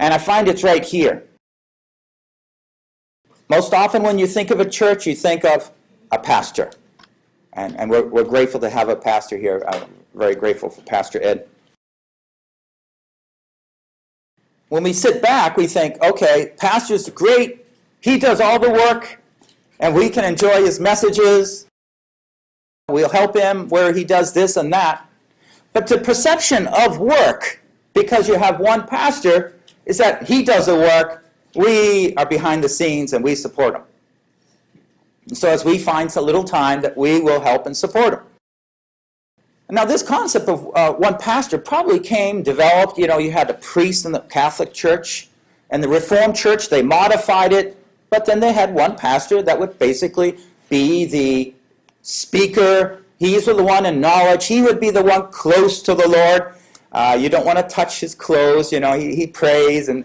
And I find it's right here. Most often when you think of a church, you think of a pastor. And we're grateful to have a pastor here. I'm very grateful for Pastor Ed. When we sit back, we think, okay, pastor's great. He does all the work, and we can enjoy his messages. We'll help him where he does this and that. But the perception of work, because you have one pastor, is that he does the work, we are behind the scenes, and we support him. And so as we find a little time, that we will help and support him. Now this concept of one pastor probably developed, you had a priest in the Catholic Church, and the Reformed Church, they modified it, but then they had one pastor that would basically be the speaker. He's the one in knowledge. He would be the one close to the Lord. You don't want to touch his clothes. He prays, and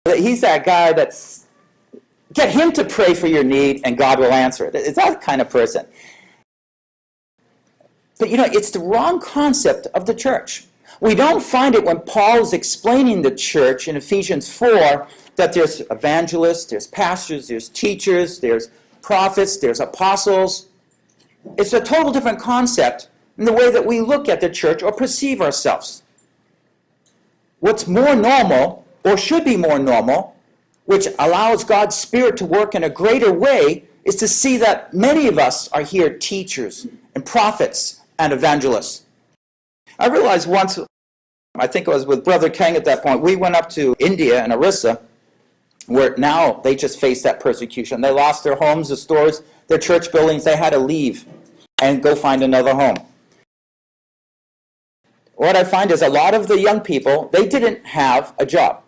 he's that guy that's, get him to pray for your need, and God will answer it. It's that kind of person. But it's the wrong concept of the church. We don't find it when Paul is explaining the church in Ephesians 4 that there's evangelists, there's pastors, there's teachers, there's prophets, there's apostles. It's a total different concept in the way that we look at the church or perceive ourselves. What's more normal, or should be more normal, which allows God's Spirit to work in a greater way, is to see that many of us are here teachers and prophets and evangelists. I realized once, I think it was with Brother Kang at that point, we went up to India and Orissa, where now they just face that persecution. They lost their homes, their stores, their church buildings. They had to leave and go find another home. What I find is a lot of the young people, they didn't have a job.